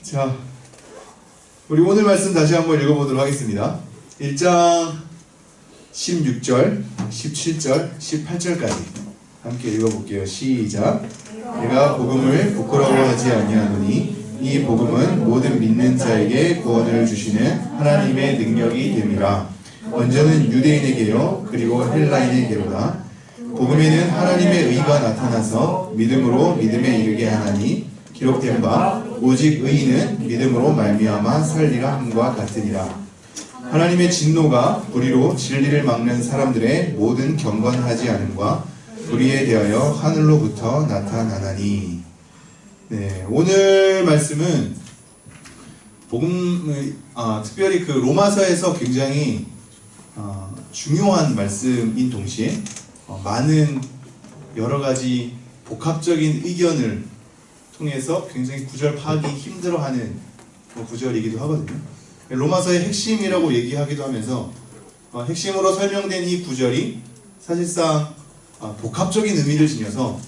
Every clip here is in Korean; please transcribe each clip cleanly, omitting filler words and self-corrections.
자, 우리 오늘 말씀 다시 한번 읽어보도록 하겠습니다. 1장 16절, 17절, 18절까지 함께 읽어볼게요. 시작. 내가 복음을 부끄러워하지 아니하노니 이 복음은 모든 믿는 자에게 구원을 주시는 하나님의 능력이 됨이라. 먼저는 유대인에게요 그리고 헬라인에게로다. 복음에는 하나님의 의가 나타나서 믿음으로 믿음에 이르게 하나니 기록된 바 오직 의인은 믿음으로 말미암아 살리라 함과 같으니라. 하나님의 진노가 불의로 진리를 막는 사람들의 모든 경건하지 않음과 불의에 대하여 하늘로부터 나타나나니. 네, 오늘 말씀은 특별히 그 로마서에서 굉장히 중요한 말씀인 동시에 많은 여러 가지 복합적인 의견을 통해서 굉장히 구절 파악이 힘들어하는 구절이기도 하거든요. 로마서의 핵심이라고 얘기하기도 하면서 핵심으로 설명된 이 구절이 사실상 복합적인 의미를 지녀서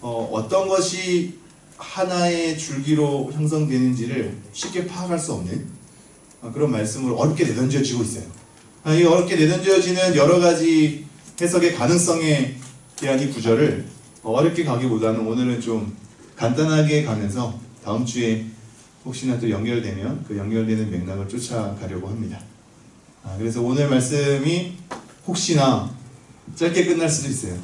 어떤 것이 하나의 줄기로 형성되는지를 쉽게 파악할 수 없는 그런 말씀으로 어렵게 내던져지고 있어요. 이 어렵게 내던져지는 여러 가지 해석의 가능성에 대한 이 구절을 어렵게 가기보다는 오늘은 좀 간단하게 가면서 다음 주에 혹시나 또 연결되면 그 연결되는 맥락을 쫓아가려고 합니다. 그래서 오늘 말씀이 혹시나 짧게 끝날 수도 있어요.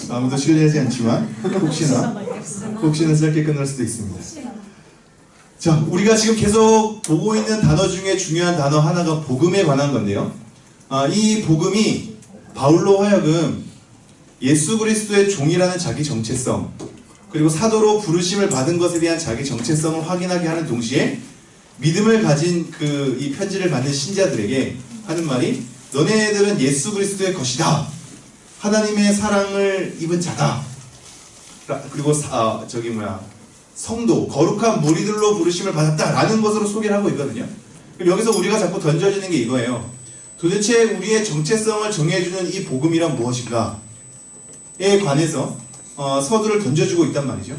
아무도 신뢰하지 않지만 혹시나 짧게 끝날 수도 있습니다. 자, 우리가 지금 계속 보고 있는 단어 중에 중요한 단어 하나가 복음에 관한 건데요. 이 복음이 바울로 하여금 예수 그리스도의 종이라는 자기 정체성, 그리고 사도로 부르심을 받은 것에 대한 자기 정체성을 확인하게 하는 동시에 믿음을 가진 이 편지를 받는 신자들에게 하는 말이, 너네들은 예수 그리스도의 것이다, 하나님의 사랑을 입은 자다, 그리고 성도, 거룩한 무리들로 부르심을 받았다라는 것으로 소개를 하고 있거든요. 그럼 여기서 우리가 자꾸 던져지는 게 이거예요. 도대체 우리의 정체성을 정해주는 이 복음이란 무엇인가? 에 관해서 서두를 던져주고 있단 말이죠.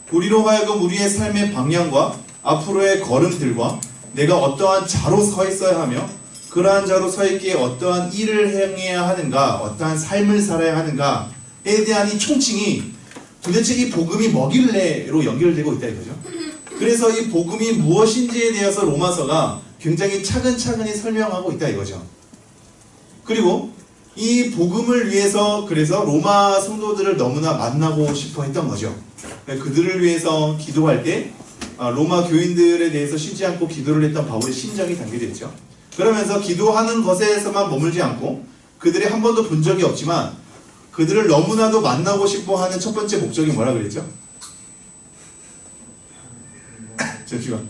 우리로 하여금 우리의 삶의 방향과 앞으로의 걸음들과 내가 어떠한 자로 서 있어야 하며 그러한 자로 서 있기에 어떠한 일을 행해야 하는가, 어떠한 삶을 살아야 하는가에 대한 이 총칭이 도대체 이 복음이 뭐길래로 연결되고 있다 이거죠. 그래서 이 복음이 무엇인지에 대해서 로마서가 굉장히 차근차근히 설명하고 있다 이거죠. 그리고 이 복음을 위해서 그래서 로마 성도들을 너무나 만나고 싶어 했던 거죠. 그들을 위해서 기도할 때 로마 교인들에 대해서 쉬지 않고 기도를 했던 바울의 심정이 담겨져 있죠. 그러면서 기도하는 것에서만 머물지 않고 그들이 한 번도 본 적이 없지만 그들을 너무나도 만나고 싶어 하는 첫 번째 목적이 뭐라 그랬죠? 잠시만.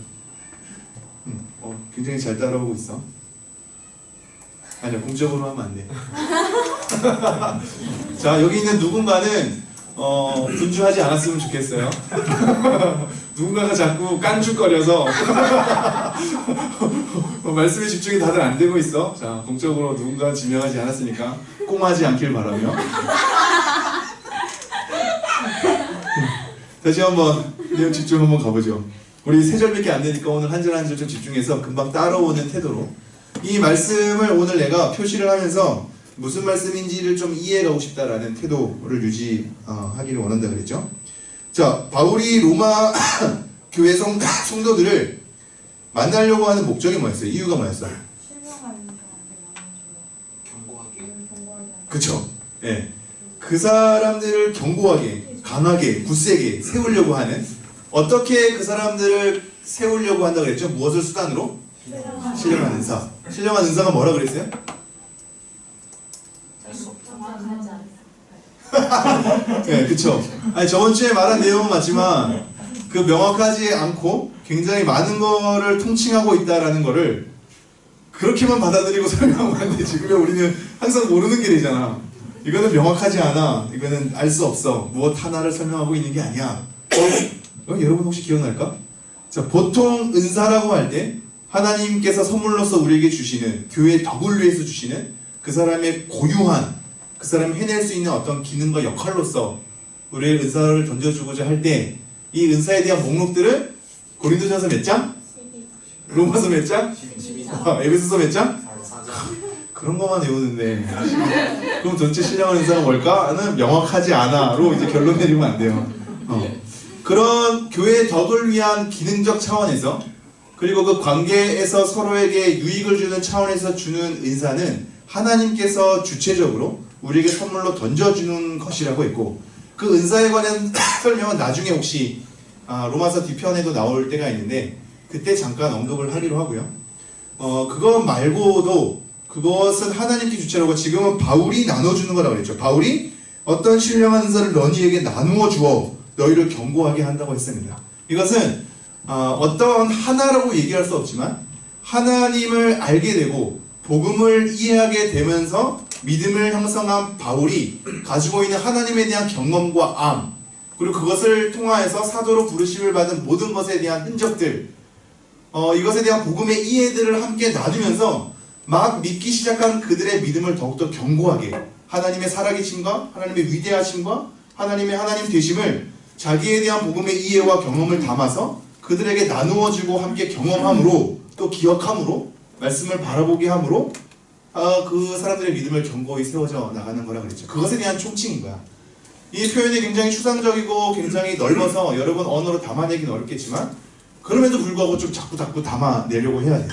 굉장히 잘 따라오고 있어. 아니야, 공적으로 하면 안 돼. 자, 여기 있는 누군가는 분주하지 않았으면 좋겠어요. 누군가가 자꾸 깐죽거려서 말씀에 집중이 다들 안 되고 있어. 자, 공적으로 누군가 지명하지 않았으니까 꽁하지 않길 바라며. 다시 한번 내용 집중 한번 가보죠. 우리 세 절밖에 안 되니까 오늘 한 절 한 절 좀 집중해서 금방 따라오는 태도로 이 말씀을 오늘 내가 표시를 하면서 무슨 말씀인지를 좀 이해하고 싶다라는 태도를 유지하기를 원한다 그랬죠. 자, 바울이 로마 교회 성도들을 만나려고 하는 목적이 뭐였어요? 이유가 뭐였어요? 경고하게. 그쵸. 예. 그 사람들을 경고하게, 강하게, 굳세게 세우려고 하는, 어떻게 그 사람들을 세우려고 한다고 그랬죠? 무엇을 수단으로? 신령한 은사. 신령한 은사가 뭐라 그랬어요? 네, 그쵸. 아니, 저번 주에 말한 내용은 맞지만 그 명확하지 않고 굉장히 많은 거를 통칭하고 있다라는 거를 그렇게만 받아들이고 설명하면 안 돼. 지금 우리는 항상 모르는 게 되잖아. 이거는 명확하지 않아. 이거는 알 수 없어. 무엇 하나를 설명하고 있는 게 아니야. 여러분 혹시 기억날까? 자, 보통 은사라고 할 때 하나님께서 선물로서 우리에게 주시는, 교회의 덕을 위해서 주시는 그 사람의 고유한 그 사람이 해낼 수 있는 어떤 기능과 역할로서 우리의 은사를 던져주고자 할 때 이 은사에 대한 목록들을 고린도전서 몇 장? 로마서 몇 장? 에베소서 몇 장? 그런 것만 외우는데 그럼 전체 신령한 은사는 뭘까?는 명확하지 않아로 이제 결론 내리면 안 돼요. 그런 교회의 덕을 위한 기능적 차원에서 그리고 그 관계에서 서로에게 유익을 주는 차원에서 주는 은사는 하나님께서 주체적으로 우리에게 선물로 던져주는 것이라고 했고 그 은사에 관한 설명은 나중에 혹시 로마서 뒤편에도 나올 때가 있는데 그때 잠깐 언급을 하기로 하고요. 그거 말고도 그것은 하나님께 주체라고 지금은 바울이 나눠주는 거라고 그랬죠. 바울이 어떤 신령한 은사를 너희에게 나누어 주어 너희를 견고하게 한다고 했습니다. 이것은 어떤 하나라고 얘기할 수 없지만 하나님을 알게 되고 복음을 이해하게 되면서 믿음을 형성한 바울이 가지고 있는 하나님에 대한 경험과 암 그리고 그것을 통하여서 사도로 부르심을 받은 모든 것에 대한 흔적들 이것에 대한 복음의 이해들을 함께 나누면서 막 믿기 시작한 그들의 믿음을 더욱더 견고하게 하나님의 살아계심과 하나님의 위대하심과 하나님의 하나님 되심을 자기에 대한 복음의 이해와 경험을 담아서 그들에게 나누어주고 함께 경험함으로 또 기억함으로 말씀을 바라보게 함으로 그 사람들의 믿음을 견고히 세워져 나가는 거라 그랬죠. 그것에 대한 총칭인 거야. 이 표현이 굉장히 추상적이고 굉장히 넓어서 여러분 언어로 담아내기는 어렵겠지만 그럼에도 불구하고 좀 자꾸 담아내려고 해야 돼요.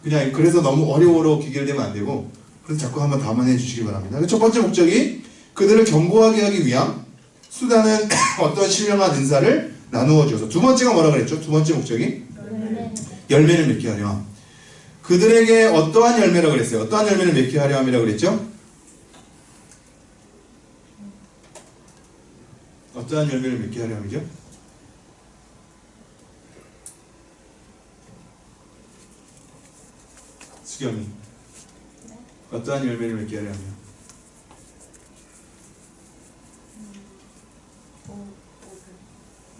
그냥 그래서 너무 어려워로 기결되면 안 되고 그래서 자꾸 한번 담아내 주시기 바랍니다. 첫 번째 목적이 그들을 견고하게 하기 위한 수단은 어떤 신령한 은사를 나누어 주어서 두 번째가 뭐라 그랬죠? 두 번째 목적이 열매를 맺게 하려 그들에게 어떠한 열매라고 그랬어요? 어떠한 열매를 맺게 하려 함이라고 그랬죠? 어떠한 열매를 맺게 하려 함이죠? 수경이 어떠한 열매를 맺게 하려 함이요?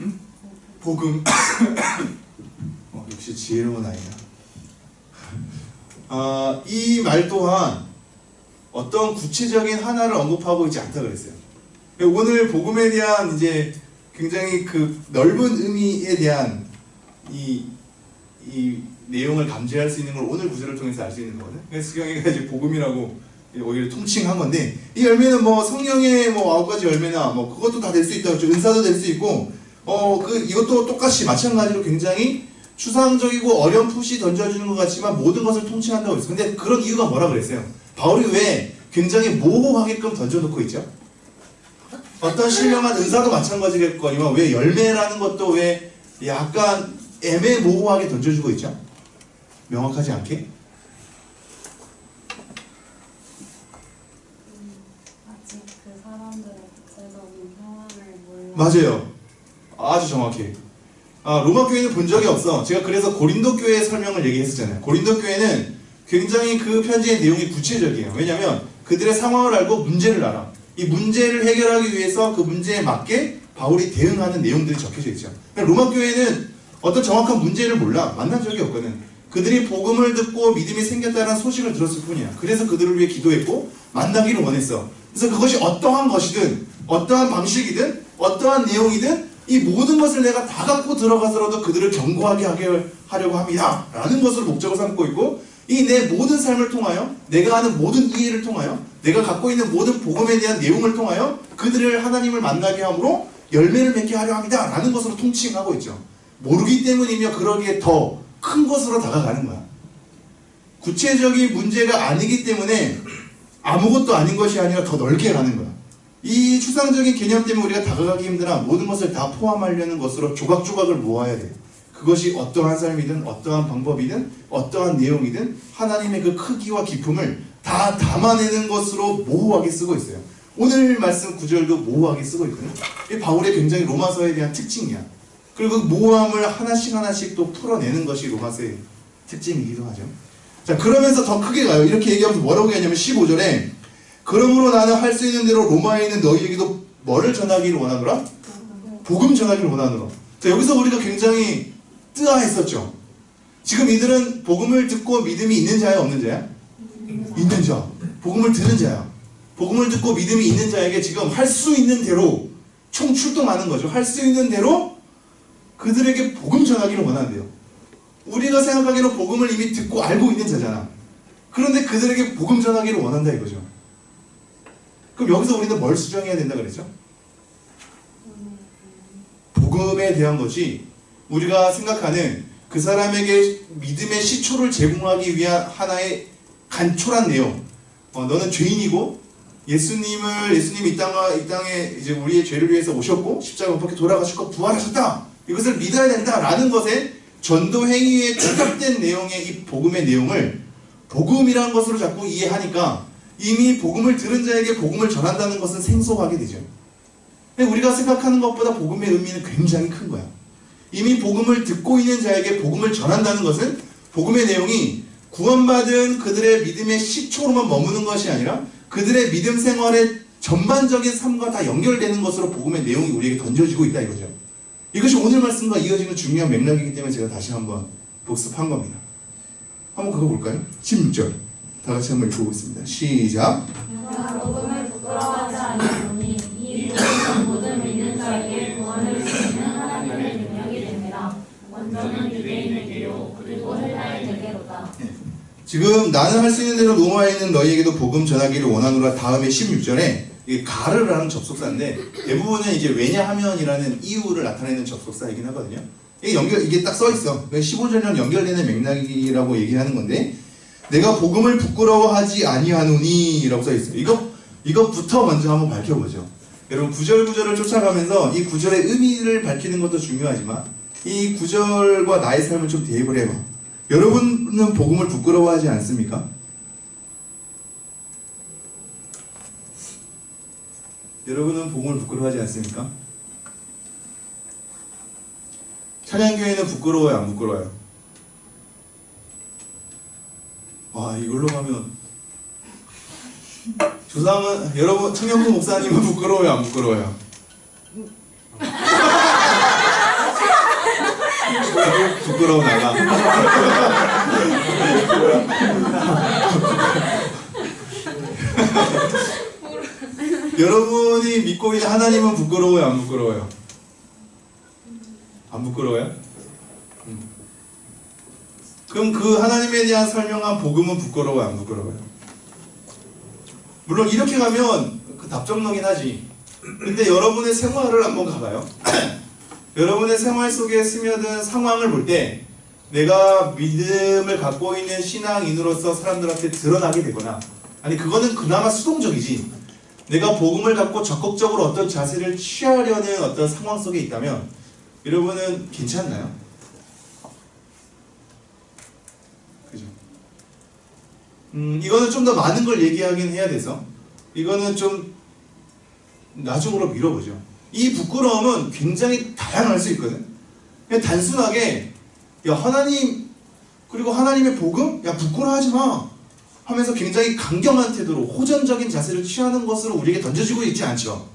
응? 복음. 역시 지혜로운 아이다. 이 말 또한 어떤 구체적인 하나를 언급하고 있지 않다 그랬어요. 오늘 복음에 대한 이제 굉장히 그 넓은 의미에 대한 이 내용을 감지할 수 있는 걸 오늘 구절을 통해서 알 수 있는 거거든. 그래서 수경이가 이제 복음이라고 오히려 통칭한 건데 이 열매는 뭐 성령의 뭐 9가지 열매나 뭐 그것도 다 될 수 있다. 은사도 될 수 있고 이것도 똑같이 마찬가지로 굉장히 추상적이고 어렴풋이 던져주는 것 같지만 모든 것을 통칭한다고 했어요. 근데 그런 이유가 뭐라 그랬어요? 바울이 왜 굉장히 모호하게끔 던져놓고 있죠? 어떤 신령한 은사도 마찬가지겠거니와 왜 열매라는 것도 왜 약간 애매모호하게 던져주고 있죠? 명확하지 않게? 아직 그 사람들의 구체적인 상황을 몰라. 맞아요. 아주 정확해. 로마 교회는 본 적이 없어. 제가 그래서 고린도 교회 설명을 얘기했었잖아요. 고린도 교회는 굉장히 그 편지의 내용이 구체적이에요. 왜냐하면 그들의 상황을 알고 문제를 알아. 이 문제를 해결하기 위해서 그 문제에 맞게 바울이 대응하는 내용들이 적혀져 있죠. 로마 교회는 어떤 정확한 문제를 몰라. 만난 적이 없거든. 그들이 복음을 듣고 믿음이 생겼다는 소식을 들었을 뿐이야. 그래서 그들을 위해 기도했고 만나기를 원했어. 그래서 그것이 어떠한 것이든 어떠한 방식이든 어떠한 내용이든 이 모든 것을 내가 다 갖고 들어가서라도 그들을 견고하게 하려고 합니다 라는 것을 목적을 삼고 있고 이 내 모든 삶을 통하여 내가 하는 모든 이해를 통하여 내가 갖고 있는 모든 복음에 대한 내용을 통하여 그들을 하나님을 만나게 함으로 열매를 맺게 하려 합니다 라는 것으로 통칭하고 있죠. 모르기 때문이며 그러기에 더 큰 것으로 다가가는 거야. 구체적인 문제가 아니기 때문에 아무것도 아닌 것이 아니라 더 넓게 가는 거야. 이 추상적인 개념 때문에 우리가 다가가기 힘드나 모든 것을 다 포함하려는 것으로 조각조각을 모아야 돼. 그것이 어떠한 삶이든 어떠한 방법이든 어떠한 내용이든 하나님의 그 크기와 깊음을 다 담아내는 것으로 모호하게 쓰고 있어요. 오늘 말씀 구절도 모호하게 쓰고 있거든요. 이 바울의 굉장히 로마서에 대한 특징이야. 그리고 그 모호함을 하나씩 또 풀어내는 것이 로마서의 특징이기도 하죠. 자, 그러면서 더 크게 가요. 이렇게 얘기하면서 뭐라고 얘기하냐면 15절에 그러므로 나는 할 수 있는 대로 로마에 있는 너희에게도 뭐를 전하기를 원하노라? 복음 전하기를 원하노라. 자, 여기서 우리가 굉장히 뜨아했었죠. 지금 이들은 복음을 듣고 믿음이 있는 자야 없는 자야? 있는 자. 복음을 들은 자야. 복음을 듣고 믿음이 있는 자에게 지금 할 수 있는 대로 총출동하는 거죠. 할 수 있는 대로 그들에게 복음 전하기를 원한대요. 우리가 생각하기에는 복음을 이미 듣고 알고 있는 자잖아. 그런데 그들에게 복음 전하기를 원한다 이거죠. 그럼 여기서 우리는 뭘 수정해야 된다 그랬죠? 복음에 대한 것이 우리가 생각하는 그 사람에게 믿음의 시초를 제공하기 위한 하나의 간촐한 내용. 너는 죄인이고 예수님이 이 땅에 이제 우리의 죄를 위해서 오셨고 십자가 못 박혀 돌아가셨고 부활하셨다. 이것을 믿어야 된다라는 것에 전도 행위에 축약된 내용의 이 복음의 내용을 복음이라는 것으로 자꾸 이해하니까 이미 복음을 들은 자에게 복음을 전한다는 것은 생소하게 되죠. 근데 우리가 생각하는 것보다 복음의 의미는 굉장히 큰 거야. 이미 복음을 듣고 있는 자에게 복음을 전한다는 것은 복음의 내용이 구원받은 그들의 믿음의 시초로만 머무는 것이 아니라 그들의 믿음 생활의 전반적인 삶과 다 연결되는 것으로 복음의 내용이 우리에게 던져지고 있다 이거죠. 이것이 오늘 말씀과 이어지는 중요한 맥락이기 때문에 제가 다시 한번 복습한 겁니다. 한번 그거 볼까요? 16절 다 같이 한번 읽어보겠습니다. 시작. 내가 복음을 부끄러워하지 아니하노니 이 복음은 모든 믿는 자에게 구원을 주시는 하나님의 능력이 됩니다. 먼저는 유대인에게요 그리고 헬라인에게로다. 지금 나는 할 수 있는 대로 로마에 있는 너희에게도 복음 전하기를 원하노라 다음에 16절에 가르라는 접속사인데 대부분은 이제 왜냐하면이라는 이유를 나타내는 접속사이긴 하거든요. 이게 딱 써있어. 15절이랑 연결되는 맥락이라고 얘기하는 건데 내가 복음을 부끄러워하지 아니하노니 라고 써있어요. 이것부터 먼저 한번 밝혀보죠. 여러분 구절을 쫓아가면서 이 구절의 의미를 밝히는 것도 중요하지만 이 구절과 나의 삶을 좀 대입을 해봐. 여러분은 복음을 부끄러워하지 않습니까? 여러분은 복음을 부끄러워하지 않습니까? 찬양교회는 부끄러워요, 안 부끄러워요? 와, 이걸로 가면 조상은 여러분 청년부 목사님은 부끄러워요, 안 부끄러워요? 부끄러워 나가. 여러분이 믿고 있는 하나님은 부끄러워요, 안 부끄러워요? 안 부끄러워요? 그럼 그 하나님에 대한 설명한 복음은 부끄러워요, 안 부끄러워요? 물론 이렇게 가면 그 답정너긴 하지. 근데 여러분의 생활을 한번 가봐요. 여러분의 생활 속에 스며든 상황을 볼 때 내가 믿음을 갖고 있는 신앙인으로서 사람들한테 드러나게 되거나 아니 그거는 그나마 수동적이지 내가 복음을 갖고 적극적으로 어떤 자세를 취하려는 어떤 상황 속에 있다면 여러분은 괜찮나요? 그죠? 이거는 좀 더 많은 걸 얘기하긴 해야 돼서 이거는 좀 나중으로 미뤄보죠. 이 부끄러움은 굉장히 다양할 수 있거든. 그냥 단순하게 야 하나님 그리고 하나님의 복음? 야 부끄러워하지 마 하면서 굉장히 강경한 태도로 호전적인 자세를 취하는 것으로 우리에게 던져지고 있지 않죠.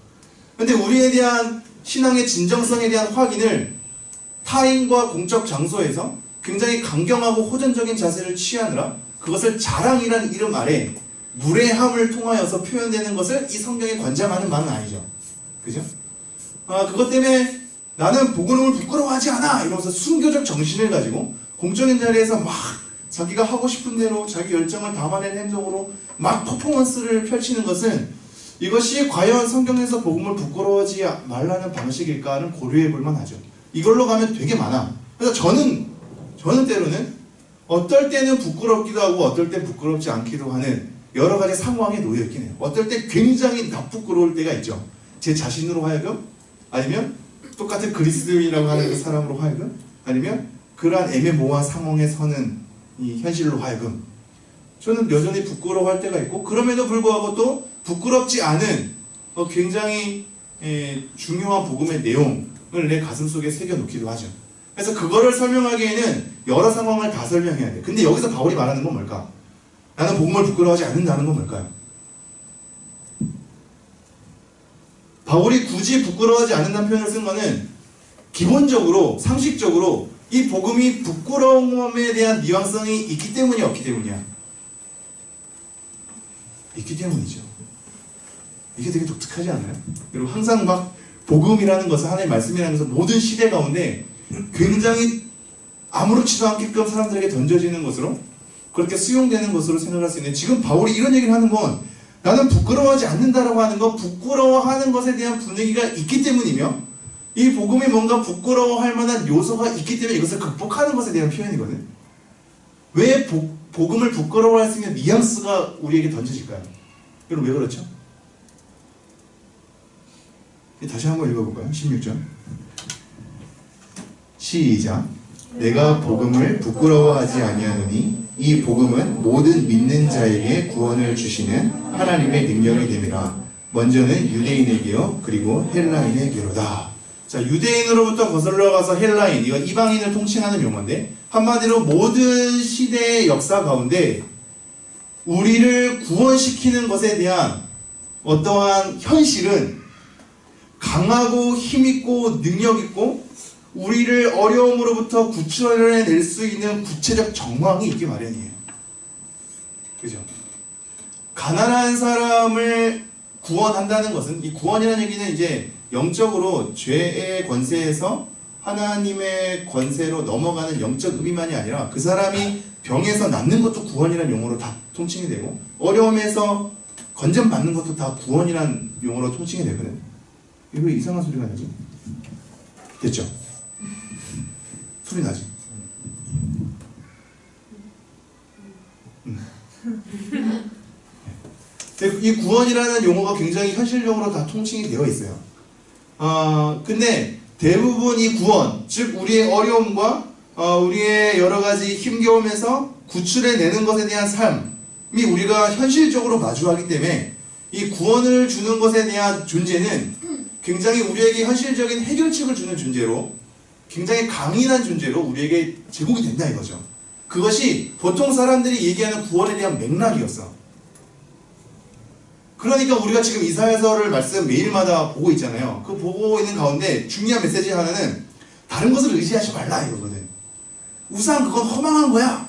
근데 우리에 대한 신앙의 진정성에 대한 확인을 타인과 공적 장소에서 굉장히 강경하고 호전적인 자세를 취하느라 그것을 자랑이라는 이름 아래 무례함을 통하여서 표현되는 것을 이 성경에 권장하는 바는 아니죠. 그죠? 그것 때문에 나는 복음을 부끄러워하지 않아 이러면서 순교적 정신을 가지고 공적인 자리에서 막 자기가 하고 싶은 대로 자기 열정을 담아낸 행동으로 막 퍼포먼스를 펼치는 것은 이것이 과연 성경에서 복음을 부끄러워하지 말라는 방식일까는 고려해 볼 만하죠. 이걸로 가면 되게 많아. 그래서 저는 때로는 어떨 때는 부끄럽기도 하고 어떨 때 부끄럽지 않기도 하는 여러 가지 상황에 놓여 있긴 해요. 어떨 때 굉장히 나쁘끄러울 때가 있죠. 제 자신으로 하여금 아니면 똑같은 그리스도인이라고 하는 그 사람으로 하여금 아니면 그러한 애매모호한 상황에 서는 이 현실로 하여금 저는 여전히 부끄러워할 때가 있고 그럼에도 불구하고 또 부끄럽지 않은 굉장히 중요한 복음의 내용을 내 가슴속에 새겨놓기도 하죠. 그래서 그거를 설명하기에는 여러 상황을 다 설명해야 돼요. 근데 여기서 바울이 말하는 건 뭘까? 나는 복음을 부끄러워하지 않는다는 건 뭘까요? 바울이 굳이 부끄러워하지 않는다는 표현을 쓴 거는 기본적으로 상식적으로 이 복음이 부끄러움에 대한 미완성이 있기 때문이야 없기 때문이야? 있기 때문이죠. 이게 되게 독특하지 않아요? 그리고 항상 막 복음이라는 것은 하나님의 말씀이라는 것은 모든 시대 가운데 굉장히 아무렇지도 않게끔 사람들에게 던져지는 것으로 그렇게 수용되는 것으로 생각할 수 있는 지금 바울이 이런 얘기를 하는 건 나는 부끄러워하지 않는다라고 하는 건 부끄러워하는 것에 대한 분위기가 있기 때문이며 이 복음이 뭔가 부끄러워할 만한 요소가 있기 때문에 이것을 극복하는 것에 대한 표현이거든. 왜 복음을 부끄러워할 수 있는 뉘앙스가 우리에게 던져질까요? 여러분 왜 그렇죠? 다시 한번 읽어볼까요? 16절 시작. 내가 복음을 부끄러워하지 아니하노니 이 복음은 모든 믿는 자에게 구원을 주시는 하나님의 능력이 됨이라. 먼저는 유대인에게요 그리고 헬라인에게로다. 자, 유대인으로부터 거슬러 가서 헬라인, 이건 이방인을 통칭하는 용어인데 한마디로 모든 시대의 역사 가운데 우리를 구원시키는 것에 대한 어떠한 현실은 강하고 힘있고 능력있고 우리를 어려움으로부터 구출해낼 수 있는 구체적 정황이 있기 마련이에요. 그죠? 가난한 사람을 구원한다는 것은, 이 구원이라는 얘기는 이제 영적으로 죄의 권세에서 하나님의 권세로 넘어가는 영적 의미만이 아니라 그 사람이 병에서 낫는 것도 구원이라는 용어로 다 통칭이 되고 어려움에서 건전받는 것도 다 구원이라는 용어로 통칭이 되거든. 이거 왜 이상한 소리가 나지? 됐죠? 소리 나지? 이 구원이라는 용어가 굉장히 현실적으로 다 통칭이 되어 있어요. 근데 대부분 이 구원, 즉 우리의 어려움과 우리의 여러 가지 힘겨움에서 구출해내는 것에 대한 삶이 우리가 현실적으로 마주하기 때문에 이 구원을 주는 것에 대한 존재는 굉장히 우리에게 현실적인 해결책을 주는 존재로 굉장히 강인한 존재로 우리에게 제공이 된다 이거죠. 그것이 보통 사람들이 얘기하는 구원에 대한 맥락이었어. 그러니까 우리가 지금 이사야서를 말씀 매일마다 보고 있잖아요. 그 보고 있는 가운데 중요한 메시지 하나는 다른 것을 의지하지 말라 이거거든. 우상 그건 허망한 거야.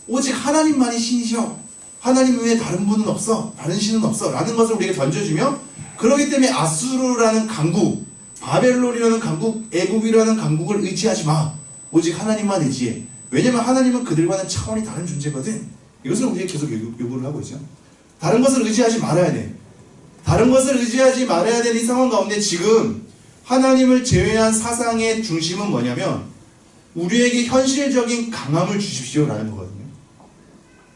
오직 하나님만이 신이셔. 하나님 외에 다른 분은 없어. 다른 신은 없어. 라는 것을 우리에게 던져주며 그렇기 때문에 아수르라는 강국, 바벨론이라는 강국, 애국이라는 강국을 의지하지 마. 오직 하나님만 의지해. 왜냐면 하나님은 그들과는 차원이 다른 존재거든. 이것을 우리에게 계속 요구를 하고 있죠. 다른 것을 의지하지 말아야 돼. 다른 것을 의지하지 말아야 되는 이 상황 가운데 지금 하나님을 제외한 사상의 중심은 뭐냐면 우리에게 현실적인 강함을 주십시오라는 거거든요.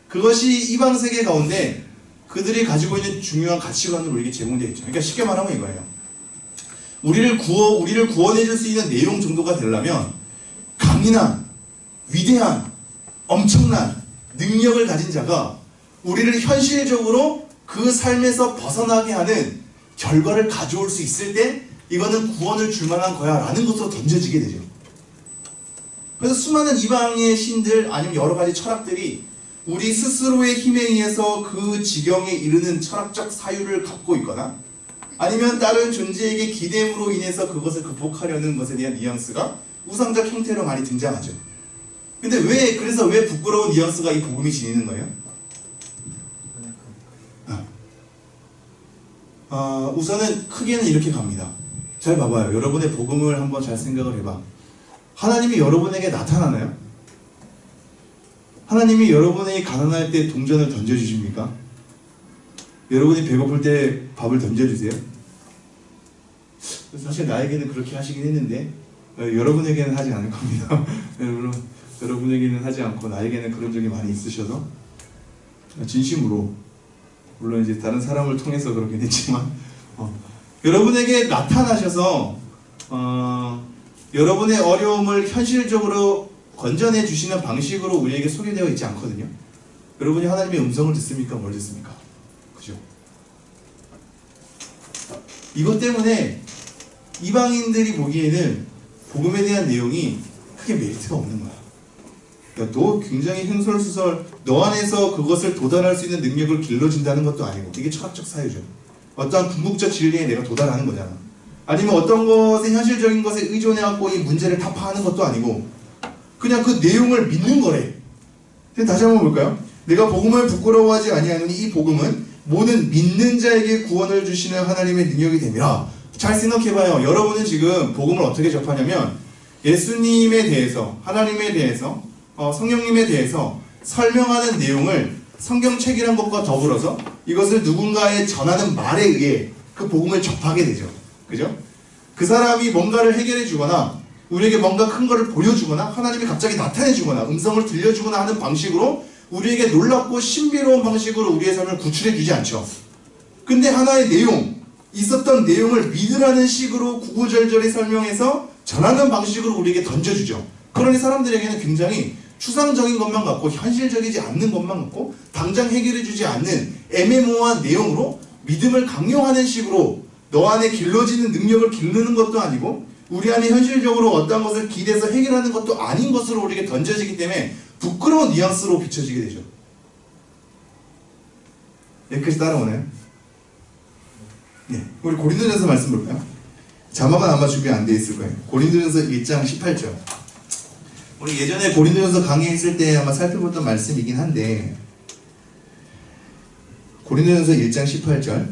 그것이 이방 세계 가운데 그들이 가지고 있는 중요한 가치관으로 우리에게 제공되어 있죠. 그러니까 쉽게 말하면 이거예요. 우리를 구원해 줄 수 있는 내용 정도가 되려면 강인한, 위대한, 엄청난 능력을 가진 자가 우리를 현실적으로 그 삶에서 벗어나게 하는 결과를 가져올 수 있을 때 이거는 구원을 줄 만한 거야 라는 것으로 던져지게 되죠. 그래서 수많은 이방의 신들 아니면 여러 가지 철학들이 우리 스스로의 힘에 의해서 그 지경에 이르는 철학적 사유를 갖고 있거나 아니면 다른 존재에게 기대임으로 인해서 그것을 극복하려는 것에 대한 뉘앙스가 우상적 형태로 많이 등장하죠. 근데 그래서 왜 부끄러운 뉘앙스가 이 복음이 지니는 거예요? 우선은 크게는 이렇게 갑니다. 잘 봐봐요. 여러분의 복음을 한번 잘 생각을 해봐. 하나님이 여러분에게 나타나나요? 하나님이 여러분이 가난할 때 동전을 던져주십니까? 여러분이 배고플 때 밥을 던져주세요? 사실 나에게는 그렇게 하시긴 했는데 여러분에게는 하지 않을 겁니다. 여러분에게는 하지 않고 나에게는 그런 적이 많이 있으셔서 진심으로 물론 이제 다른 사람을 통해서 그렇게 됐지만 여러분에게 나타나셔서 여러분의 어려움을 현실적으로 건져내 주시는 방식으로 우리에게 소개되어 있지 않거든요. 여러분이 하나님의 음성을 듣습니까? 뭘 듣습니까? 그죠? 이것 때문에 이방인들이 보기에는 복음에 대한 내용이 크게 메리트가 없는 거야. 그러니까 너 굉장히 횡설수설 너 안에서 그것을 도달할 수 있는 능력을 길러준다는 것도 아니고 이게 철학적 사유죠. 어떠한 궁극적 진리에 내가 도달하는 거잖아. 아니면 어떤 것에 현실적인 것에 의존해갖고 이 문제를 타파하는 것도 아니고 그냥 그 내용을 믿는 거래. 다시 한번 볼까요? 내가 복음을 부끄러워하지 아니하노니 이 복음은 모든 믿는 자에게 구원을 주시는 하나님의 능력이 됨이라. 잘 생각해봐요. 여러분은 지금 복음을 어떻게 접하냐면 예수님에 대해서, 하나님에 대해서, 성령님에 대해서 설명하는 내용을 성경책이란 것과 더불어서 이것을 누군가에 전하는 말에 의해 그 복음을 접하게 되죠. 그죠? 그 사람이 뭔가를 해결해 주거나 우리에게 뭔가 큰 거를 보여주거나 하나님이 갑자기 나타내 주거나 음성을 들려주거나 하는 방식으로 우리에게 놀랍고 신비로운 방식으로 우리의 삶을 구출해 주지 않죠. 근데 하나의 내용, 있었던 내용을 믿으라는 식으로 구구절절히 설명해서 전하는 방식으로 우리에게 던져주죠. 그러니 사람들에게는 굉장히 추상적인 것만 같고 현실적이지 않는 것만 같고 당장 해결해주지 않는 애매모호한 내용으로 믿음을 강요하는 식으로 너 안에 길러지는 능력을 기르는 것도 아니고 우리 안에 현실적으로 어떤 것을 기대해서 해결하는 것도 아닌 것으로 우리에게 던져지기 때문에 부끄러운 뉘앙스로 비춰지게 되죠. 여기까지 따라오나요? 네, 우리 고린도전서 말씀 볼까요? 자막은 아마 준비 안 돼 있을 거예요. 고린도전서 1장 18절. 우리 예전에 고린도전서 강의했을 때 아마 살펴봤던 말씀이긴 한데 고린도전서 1장 18절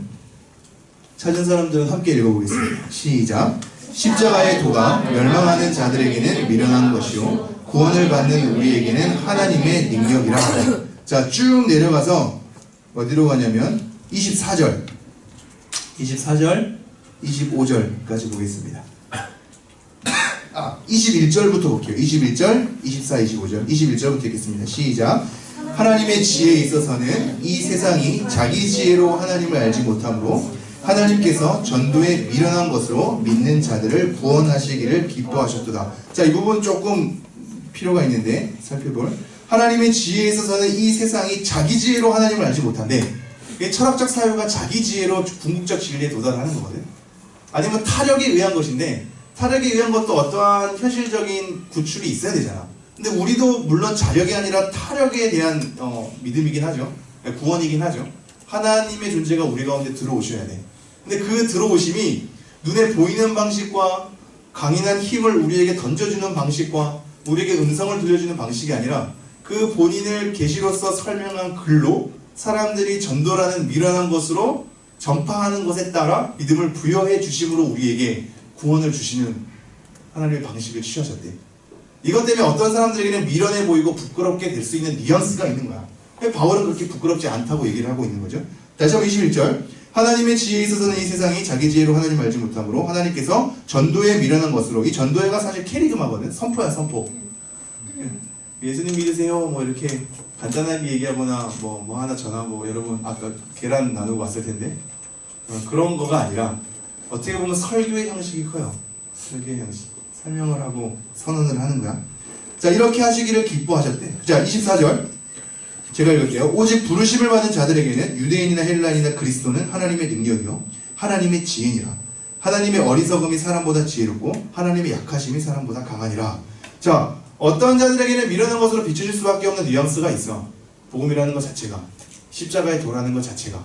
찾은 사람들은 함께 읽어보겠습니다. 시작. 십자가의 도가 멸망하는 자들에게는 미련한 것이요 구원을 받는 우리에게는 하나님의 능력이라. 자, 쭉 내려가서 어디로 가냐면 24절 25절까지 보겠습니다. 21절부터 볼게요. 21절, 24, 25절 21절부터 읽겠습니다. 시작. 하나님의 지혜에 있어서는 이 세상이 자기 지혜로 하나님을 알지 못하므로 하나님께서 전도에 미련한 것으로 믿는 자들을 구원하시기를 기뻐하셨도다. 자, 이 부분 조금 필요가 있는데 살펴볼. 하나님의 지혜에 있어서는 이 세상이 자기 지혜로 하나님을 알지 못한대. 철학적 사유가 자기 지혜로 궁극적 진리에 도달하는 거거든. 아니면 타력에 의한 것인데 타력에 의한 것도 어떠한 현실적인 구출이 있어야 되잖아. 근데 우리도 물론 자력이 아니라 타력에 대한 믿음이긴 하죠. 구원이긴 하죠. 하나님의 존재가 우리 가운데 들어오셔야 돼. 근데 그 들어오심이 눈에 보이는 방식과 강인한 힘을 우리에게 던져주는 방식과 우리에게 음성을 들려주는 방식이 아니라 그 본인을 계시로서 설명한 글로 사람들이 전도라는 미련한 것으로 전파하는 것에 따라 믿음을 부여해 주심으로 우리에게 구원을 주시는 하나님의 방식을 취하셨대. 이것 때문에 어떤 사람들에게는 미련해 보이고 부끄럽게 될 수 있는 뉘앙스가 있는 거야. 바울은 그렇게 부끄럽지 않다고 얘기를 하고 있는 거죠. 다시 한번 21절. 하나님의 지혜에 있어서는 이 세상이 자기 지혜로 하나님 알지 못하므로 하나님께서 전도에 미련한 것으로. 이 전도회가 사실 캐리그마거든. 선포야, 선포. 예수님 믿으세요 뭐 이렇게 간단하게 얘기하거나 뭐 하나 전하고 여러분 아까 계란 나누고 왔을 텐데 그런 거가 아니라 어떻게 보면 설교의 형식이 커요. 설교의 형식. 설명을 하고 선언을 하는 거야. 자, 이렇게 하시기를 기뻐하셨대. 자, 24절 제가 읽을게요. 오직 부르심을 받은 자들에게는 유대인이나 헬라인이나 그리스도는 하나님의 능력이요 하나님의 지혜니라. 하나님의 어리석음이 사람보다 지혜롭고 하나님의 약하심이 사람보다 강하니라. 자, 어떤 자들에게는 미련한 것으로 비춰질 수밖에 없는 뉘앙스가 있어. 복음이라는 것 자체가. 십자가에 도라는 것 자체가.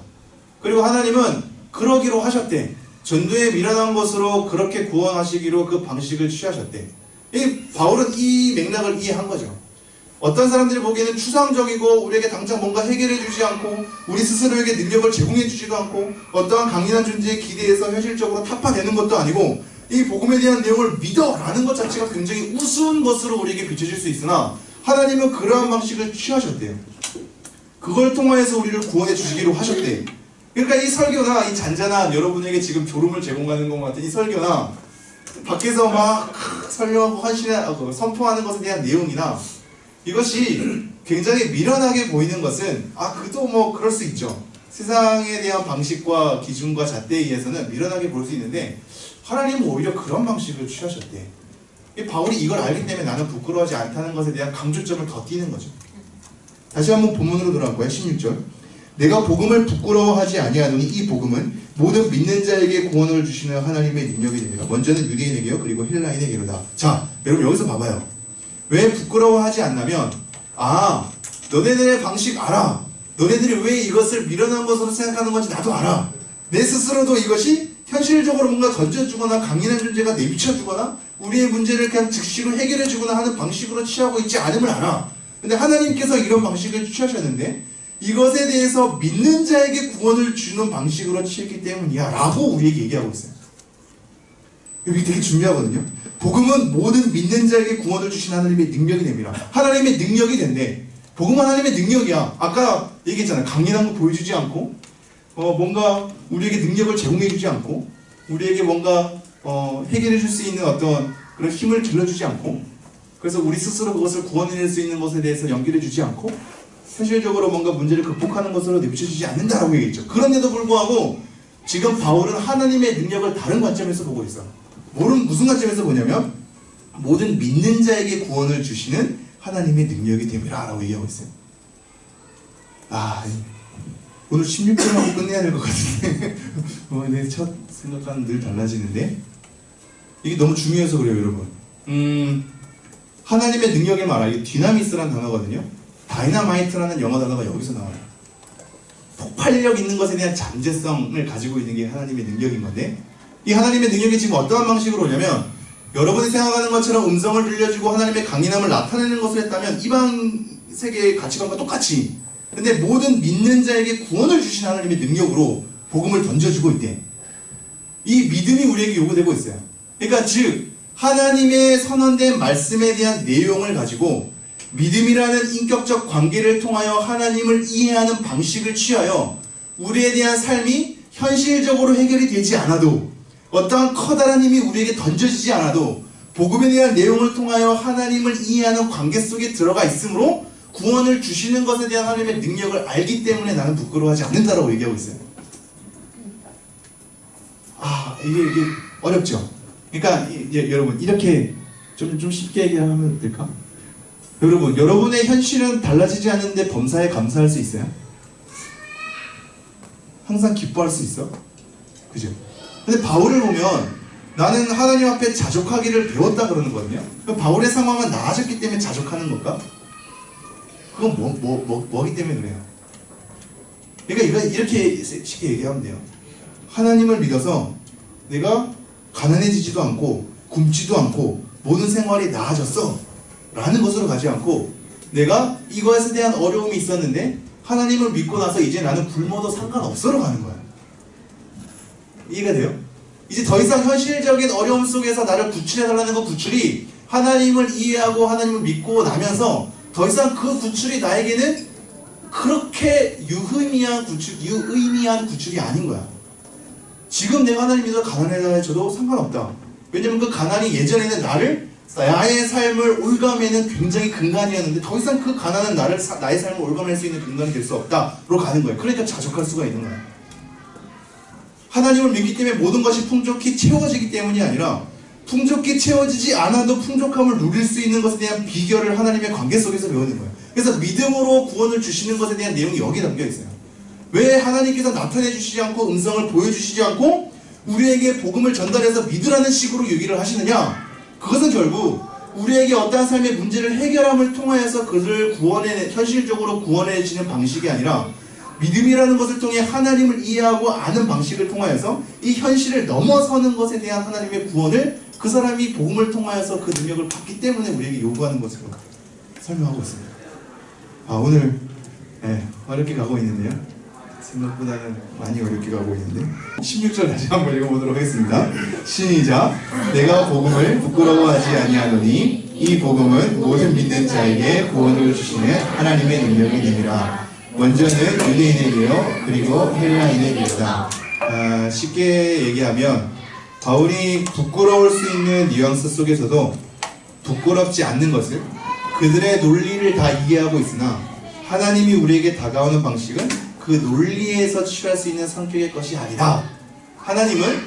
그리고 하나님은 그러기로 하셨대. 전도에 미련한 것으로 그렇게 구원하시기로 그 방식을 취하셨대. 바울은 이 맥락을 이해한 거죠. 어떤 사람들이 보기에는 추상적이고 우리에게 당장 뭔가 해결해 주지 않고 우리 스스로에게 능력을 제공해 주지도 않고 어떠한 강인한 존재에 기대해서 현실적으로 타파되는 것도 아니고 이 복음에 대한 내용을 믿어라는 것 자체가 굉장히 우스운 것으로 우리에게 비춰질 수 있으나 하나님은 그러한 방식을 취하셨대요. 그걸 통하여서 우리를 구원해 주시기로 하셨대. 그러니까 이 설교나 이 잔잔한 여러분에게 지금 졸음을 제공하는 것 같은 이 설교나 밖에서 막 설명하고 헌신하고 선포하는 것에 대한 내용이나 이것이 굉장히 미련하게 보이는 것은 그도 뭐 그럴 수 있죠. 세상에 대한 방식과 기준과 잣대에 의해서는 미련하게 볼 수 있는데 하나님은 오히려 그런 방식을 취하셨대. 바울이 이걸 알기 때문에 나는 부끄러워하지 않다는 것에 대한 강조점을 더 띄는 거죠. 다시 한번 본문으로 돌아갈 거예요. 16절. 내가 복음을 부끄러워하지 아니하노니 이 복음은 모든 믿는 자에게 구원을 주시는 하나님의 능력이 됩니다. 먼저는 유대인에게요 그리고 헬라인에게로다. 자, 여러분 여기서 봐봐요. 왜 부끄러워하지 않냐면 너네들의 방식 알아. 너네들이 왜 이것을 미련한 것으로 생각하는 건지 나도 알아. 내 스스로도 이것이 현실적으로 뭔가 던져주거나 강인한 존재가 내비쳐주거나 우리의 문제를 그냥 즉시로 해결해주거나 하는 방식으로 취하고 있지 않음을 알아. 근데 하나님께서 이런 방식을 취하셨는데 이것에 대해서 믿는 자에게 구원을 주는 방식으로 취했기 때문이야 라고 우리에게 얘기하고 있어요. 이게 되게 중요하거든요. 복음은 모든 믿는 자에게 구원을 주신 하나님의 능력이 됩니다. 하나님의 능력이 된대. 복음은 하나님의 능력이야. 아까 얘기했잖아요. 강인한 거 보여주지 않고 뭔가 우리에게 능력을 제공해주지 않고 우리에게 뭔가 해결해 줄 수 있는 어떤 그런 힘을 길러주지 않고 그래서 우리 스스로 그것을 구원해낼 수 있는 것에 대해서 연결해 주지 않고 현실적으로 뭔가 문제를 극복하는 것으로 내비쳐주지 않는다라고 얘기했죠. 그런데도 불구하고 지금 바울은 하나님의 능력을 다른 관점에서 보고 있어. 무슨 관점에서 보냐면 모든 믿는 자에게 구원을 주시는 하나님의 능력이 됨이라 라고 얘기하고 있어요. 오늘 16절 하고 끝내야 될 것 같은데 내 첫 생각과는 늘 달라지는데 이게 너무 중요해서 그래요 여러분. 하나님의 능력의 말, 이게 디나미스라는 단어거든요. 다이나마이트라는 영어 단어가 여기서 나와요. 폭발력 있는 것에 대한 잠재성을 가지고 있는 게 하나님의 능력인 건데 이 하나님의 능력이 지금 어떠한 방식으로 오냐면 여러분이 생각하는 것처럼 음성을 들려주고 하나님의 강인함을 나타내는 것을 했다면 이방 세계의 가치관과 똑같이 근데 모든 믿는 자에게 구원을 주신 하나님의 능력으로 복음을 던져주고 있대. 이 믿음이 우리에게 요구되고 있어요. 그러니까 즉 하나님의 선언된 말씀에 대한 내용을 가지고 믿음이라는 인격적 관계를 통하여 하나님을 이해하는 방식을 취하여 우리에 대한 삶이 현실적으로 해결이 되지 않아도 어떠한 커다란 힘이 우리에게 던져지지 않아도 복음에 대한 내용을 통하여 하나님을 이해하는 관계 속에 들어가 있으므로 구원을 주시는 것에 대한 하나님의 능력을 알기 때문에 나는 부끄러워하지 않는다라고 얘기하고 있어요. 이게 어렵죠? 그러니까 여러분 이렇게 좀 쉽게 얘기하면 될까? 여러분의 현실은 달라지지 않는데 범사에 감사할 수 있어요? 항상 기뻐할 수 있어? 그죠? 근데 바울을 보면 나는 하나님 앞에 자족하기를 배웠다 그러는 거거든요. 바울의 상황은 나아졌기 때문에 자족하는 걸까? 그건 뭐기 때문에 그래요? 그러니까 이렇게 쉽게 얘기하면 돼요. 하나님을 믿어서 내가 가난해지지도 않고 굶지도 않고 모든 생활이 나아졌어 라는 것으로 가지 않고 내가 이것에 대한 어려움이 있었는데 하나님을 믿고 나서 이제 나는 굶어도 상관없어로 가는 거야. 이해가 돼요? 이제 더 이상 현실적인 어려움 속에서 나를 구출해달라는 그 구출이 하나님을 이해하고 하나님을 믿고 나면서 더 이상 그 구출이 나에게는 그렇게 유의미한 구출이 아닌 거야. 지금 내가 하나님 믿어 가난해져도 상관없다. 왜냐면 그 가난이 예전에는 나의 삶을 올가매는 굉장히 근간이었는데 더 이상 그 가난은 나의 삶을 올가맬 수 있는 근간이 될 수 없다로 가는 거예요. 그러니까 자족할 수가 있는 거야. 하나님을 믿기 때문에 모든 것이 풍족히 채워지기 때문이 아니라 풍족히 채워지지 않아도 풍족함을 누릴 수 있는 것에 대한 비결을 하나님의 관계 속에서 배우는 거예요. 그래서 믿음으로 구원을 주시는 것에 대한 내용이 여기 담겨 있어요. 왜 하나님께서 나타내 주시지 않고 음성을 보여주시지 않고 우리에게 복음을 전달해서 믿으라는 식으로 얘기를 하시느냐? 그것은 결국 우리에게 어떠한 삶의 문제를 해결함을 통하여서 그들을 현실적으로 구원해지는 방식이 아니라 믿음이라는 것을 통해 하나님을 이해하고 아는 방식을 통하여서 이 현실을 넘어서는 것에 대한 하나님의 구원을 그 사람이 복음을 통하여서 그 능력을 받기 때문에 우리에게 요구하는 것으로 설명하고 있습니다. 오늘 어렵게 가고 있는데요. 생각보다는 많이 어렵게 가고 있는데 16절 다시 한번 읽어보도록 하겠습니다. 시작. 내가 복음을 부끄러워하지 아니하노니 이 복음은 모든 믿는 자에게 구원을 주시는 하나님의 능력이 됨이라. 먼저는 유대인에게요 그리고 헬라인에게다. 쉽게 얘기하면 바울이 부끄러울 수 있는 뉘앙스 속에서도 부끄럽지 않는 것을 그들의 논리를 다 이해하고 있으나 하나님이 우리에게 다가오는 방식은 그 논리에서 취할 수 있는 성격의 것이 아니다. 하나님은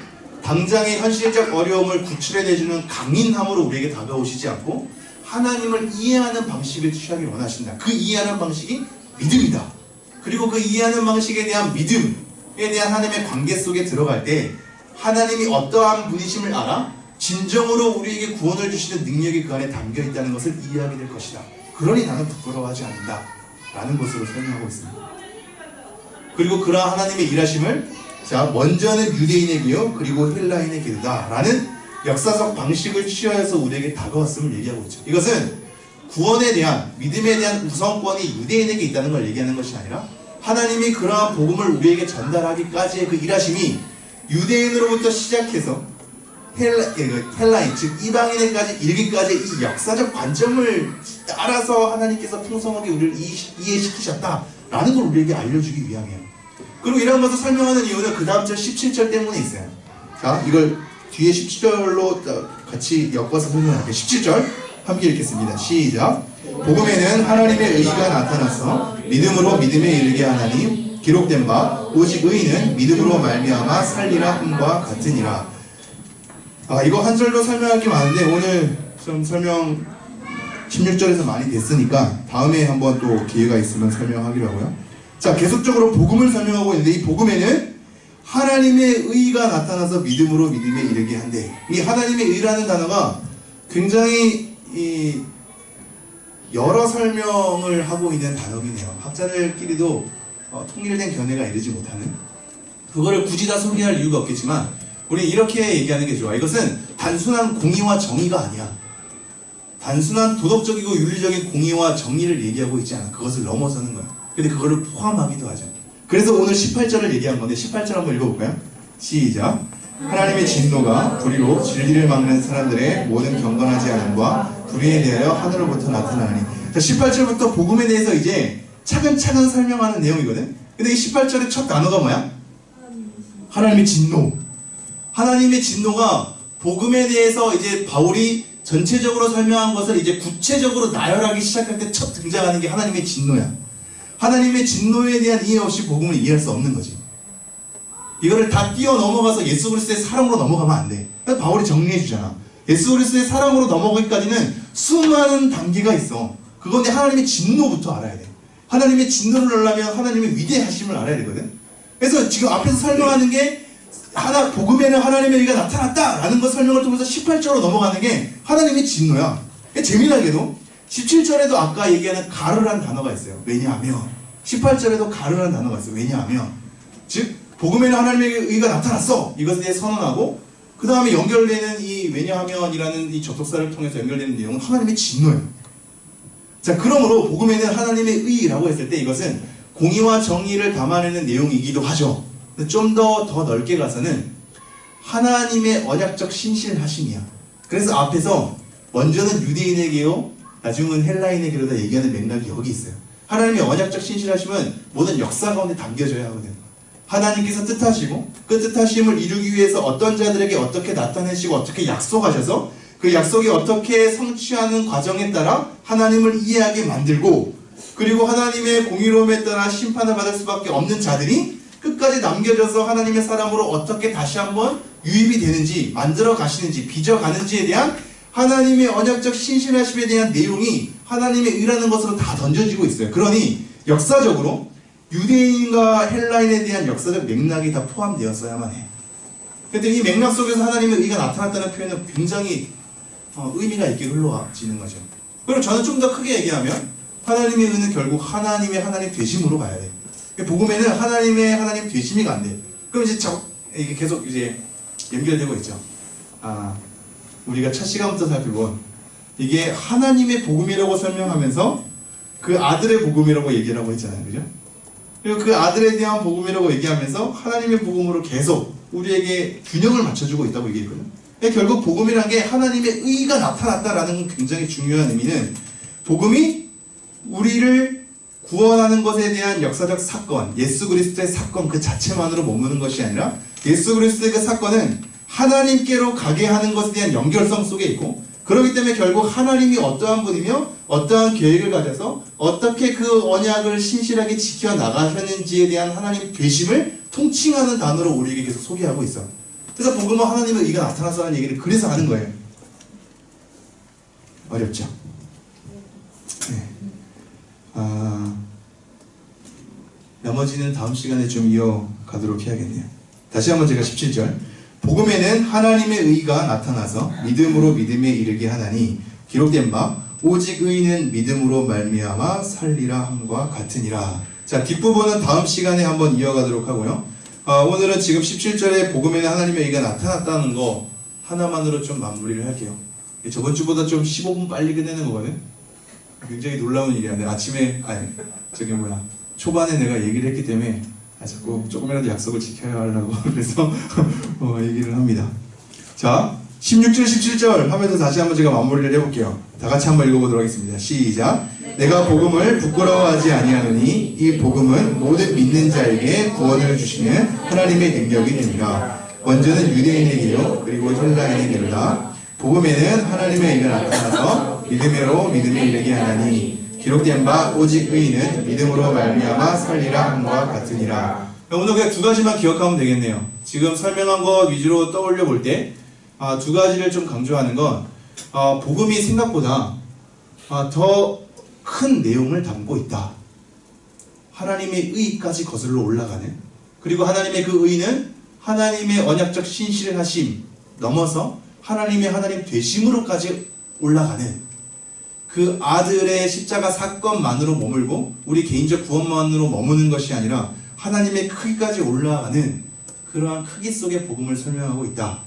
당장의 현실적 어려움을 구출해내주는 강인함으로 우리에게 다가오시지 않고 하나님을 이해하는 방식을 취하길 원하신다. 그 이해하는 방식이 믿음이다. 그리고 그 이해하는 방식에 대한 믿음에 대한 하나님의 관계 속에 들어갈 때 하나님이 어떠한 분이심을 알아 진정으로 우리에게 구원을 주시는 능력이 그 안에 담겨 있다는 것을 이해하게 될 것이다. 그러니 나는 부끄러워하지 않는다 라는 것으로 설명하고 있습니다. 그리고 그러한 하나님의 일하심을 먼저는 유대인에게요 그리고 헬라인에게다 라는 역사적 방식을 취하여서 우리에게 다가왔음을 얘기하고 있죠. 이것은 구원에 대한 믿음에 대한 우선권이 유대인에게 있다는 걸 얘기하는 것이 아니라 하나님이 그러한 복음을 우리에게 전달하기까지의 그 일하심이 유대인으로부터 시작해서 헬라인, 즉 이방인에까지 이르기까지 이 역사적 관점을 따라서 하나님께서 풍성하게 우리를 이해시키셨다라는 걸 우리에게 알려주기 위함이에요. 그리고 이런 것을 설명하는 이유는 그 다음 절 17절 때문에 있어요. 자, 이걸 뒤에 17절로 같이 엮어서 설명할게요. 17절 함께 읽겠습니다. 시작. 복음에는 하나님의 의가 나타나서 믿음으로 믿음에 이르게 하나니 기록된 바 오직 의인은 믿음으로 말미암아 살리라 함과 같으니라. 이거 한 절도 설명할 게 많은데 오늘 좀 설명 16절에서 많이 됐으니까 다음에 한번 또 기회가 있으면 설명하기로 하고요. 자, 계속적으로 복음을 설명하고 있는데 이 복음에는 하나님의 의가 나타나서 믿음으로 믿음에 이르게 한대. 이 하나님의 의라는 단어가 굉장히 여러 설명을 하고 있는 단어이네요. 학자들끼리도 통일된 견해가 이르지 못하는, 그거를 굳이 다 소개할 이유가 없겠지만 우리 이렇게 얘기하는 게 좋아. 이것은 단순한 공의와 정의가 아니야. 단순한 도덕적이고 윤리적인 공의와 정의를 얘기하고 있지 않아. 그것을 넘어서는 거야. 근데 그거를 포함하기도 하죠. 그래서 오늘 18절을 얘기한 건데 18절 한번 읽어볼까요? 시작. 하나님의 진노가 불의로 진리를 막는 사람들의 모든 경건하지 않음과 불의에 대하여 하늘로부터 나타나니. 자, 18절부터 복음에 대해서 이제 차근차근 설명하는 내용이거든. 근데 이 18절의 첫 단어가 뭐야? 하나님의 진노. 하나님의 진노가 복음에 대해서 이제 바울이 전체적으로 설명한 것을 이제 구체적으로 나열하기 시작할 때 첫 등장하는 게 하나님의 진노야. 하나님의 진노에 대한 이해 없이 복음을 이해할 수 없는 거지. 이거를 다 뛰어넘어가서 예수 그리스도의 사랑으로 넘어가면 안 돼. 그래서 바울이 정리해 주잖아. 예수 그리스도의 사랑으로 넘어가기까지는 수많은 단계가 있어. 그건데 하나님의 진노부터 알아야 돼. 하나님의 진노를 알려면 하나님의 위대하심을 알아야 되거든. 그래서 지금 앞에서 설명하는 게 복음에는 하나님의 의가 나타났다라는 것 설명을 통해서 18절로 넘어가는 게 하나님의 진노야. 재미나게도 17절에도 아까 얘기하는 가르라는 단어가 있어요. 왜냐하면 18절에도 가르라는 단어가 있어요. 왜냐하면 즉 복음에는 하나님의 의가 나타났어. 이것에 대해 선언하고 그 다음에 연결되는 이 왜냐하면이라는 이 접속사를 통해서 연결되는 내용은 하나님의 진노예요. 자, 그러므로 복음에는 하나님의 의라고 했을 때 이것은 공의와 정의를 담아내는 내용이기도 하죠. 좀 더 넓게 가서는 하나님의 언약적 신실하심이야. 그래서 앞에서 먼저는 유대인에게요, 나중은 헬라인에게로 다 얘기하는 맥락이 여기 있어요. 하나님의 언약적 신실하심은 모든 역사 가운데 담겨져야 하거든요. 하나님께서 뜻하시고 그 뜻하심을 이루기 위해서 어떤 자들에게 어떻게 나타내시고 어떻게 약속하셔서 그 약속이 어떻게 성취하는 과정에 따라 하나님을 이해하게 만들고, 그리고 하나님의 공의로움에 따라 심판을 받을 수밖에 없는 자들이 끝까지 남겨져서 하나님의 사람으로 어떻게 다시 한번 유입이 되는지, 만들어 가시는지, 빚어가는지에 대한 하나님의 언약적 신실하심에 대한 내용이 하나님의 의라는 것으로 다 던져지고 있어요. 그러니 역사적으로 유대인과 헬라인에 대한 역사적 맥락이 다 포함되었어야만 해. 근데 이 맥락 속에서 하나님의 의가 나타났다는 표현은 굉장히 의미가 있게 흘러지는 거죠. 그리고 저는 좀 더 크게 얘기하면 하나님의 의는 결국 하나님의 하나님 되심으로 가야 돼. 복음에는 하나님의 하나님 되심이가 안 돼. 그럼 이제 이게 계속 이제 연결되고 있죠. 우리가 첫 시간부터 살펴본 이게 하나님의 복음이라고 설명하면서 그 아들의 복음이라고 얘기를 하고 있잖아요. 그죠? 그리고 그 아들에 대한 복음이라고 얘기하면서 하나님의 복음으로 계속 우리에게 균형을 맞춰주고 있다고 얘기했거든요. 결국 복음이란 게 하나님의 의가 나타났다라는 굉장히 중요한 의미는, 복음이 우리를 구원하는 것에 대한 역사적 사건, 예수 그리스도의 사건 그 자체만으로 머무는 것이 아니라 예수 그리스도의 그 사건은 하나님께로 가게 하는 것에 대한 연결성 속에 있고, 그렇기 때문에 결국 하나님이 어떠한 분이며 어떠한 계획을 가져서 어떻게 그 언약을 신실하게 지켜나가셨는지에 대한 하나님 되심을 통칭하는 단어로 우리에게 계속 소개하고 있어. 그래서 복음은 하나님의 의가 나타나서라는 얘기를 그래서 하는 거예요. 어렵죠? 네. 나머지는 다음 시간에 좀 이어가도록 해야겠네요. 다시 한번 제가 17절. 복음에는 하나님의 의가 나타나서 믿음으로 믿음에 이르게 하나니 기록된 바 오직 의인은 믿음으로 말미암아 살리라 함과 같으니라. 자, 뒷부분은 다음 시간에 한번 이어가도록 하고요. 오늘은 지금 17절에 복음에는 하나님의 의가 나타났다는 거 하나만으로 좀 마무리를 할게요. 저번 주보다 좀 15분 빨리 끝내는 거거든. 굉장히 놀라운 일이야. 내 아침에 초반에 내가 얘기를 했기 때문에 자꾸 조금이라도 약속을 지켜야 하려고 그래서 얘기를 합니다. 자, 16절, 17절 하면서 다시 한번 제가 마무리를 해볼게요. 다 같이 한번 읽어보도록 하겠습니다. 시작. 내가 복음을 부끄러워하지 아니하노니 이 복음은 모든 믿는 자에게 구원을 주시는 하나님의 능력이 됩니다. 먼저는 유대인에게요 그리고 헬라인에게로다. 복음에는 하나님의 의가 나타나서 믿음으로 믿음에 이르게 하나니 기록된 바 오직 의인은 믿음으로 말미암아 살리라 함과 같으니라. 오늘 그냥 두 가지만 기억하면 되겠네요. 지금 설명한 것 위주로 떠올려 볼 때 두 가지를 좀 강조하는 건 복음이 생각보다 더 큰 내용을 담고 있다. 하나님의 의까지 거슬러 올라가는, 그리고 하나님의 그 의는 하나님의 언약적 신실하심 넘어서 하나님 되심으로까지 올라가는, 그 아들의 십자가 사건만으로 머물고 우리 개인적 구원만으로 머무는 것이 아니라 하나님의 크기까지 올라가는 그러한 크기 속의 복음을 설명하고 있다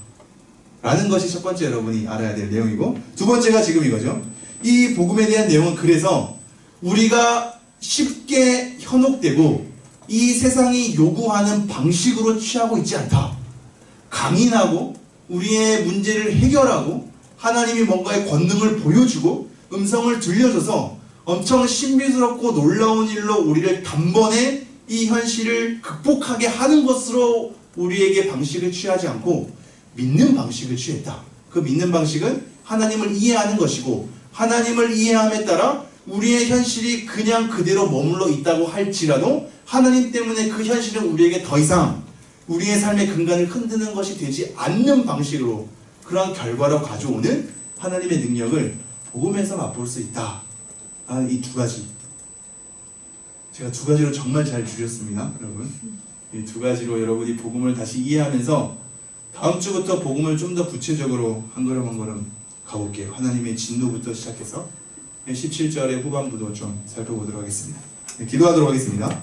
라는 것이 첫 번째 여러분이 알아야 될 내용이고, 두 번째가 지금 이거죠. 이 복음에 대한 내용은 그래서 우리가 쉽게 현혹되고 이 세상이 요구하는 방식으로 취하고 있지 않다. 강인하고 우리의 문제를 해결하고 하나님이 뭔가의 권능을 보여주고 음성을 들려줘서 엄청 신비스럽고 놀라운 일로 우리를 단번에 이 현실을 극복하게 하는 것으로 우리에게 방식을 취하지 않고 믿는 방식을 취했다. 그 믿는 방식은 하나님을 이해하는 것이고, 하나님을 이해함에 따라 우리의 현실이 그냥 그대로 머물러 있다고 할지라도 하나님 때문에 그 현실은 우리에게 더 이상 우리의 삶의 근간을 흔드는 것이 되지 않는 방식으로 그러한 결과로 가져오는 하나님의 능력을 복음에서 맛볼 수 있다. 이 두 가지, 제가 두 가지로 정말 잘 줄였습니다. 여러분, 이 두 가지로 여러분이 복음을 다시 이해하면서 다음 주부터 복음을 좀 더 구체적으로 한 걸음 한 걸음 가볼게요. 하나님의 진노부터 시작해서 17절의 후반부도 좀 살펴보도록 하겠습니다. 기도하도록 하겠습니다.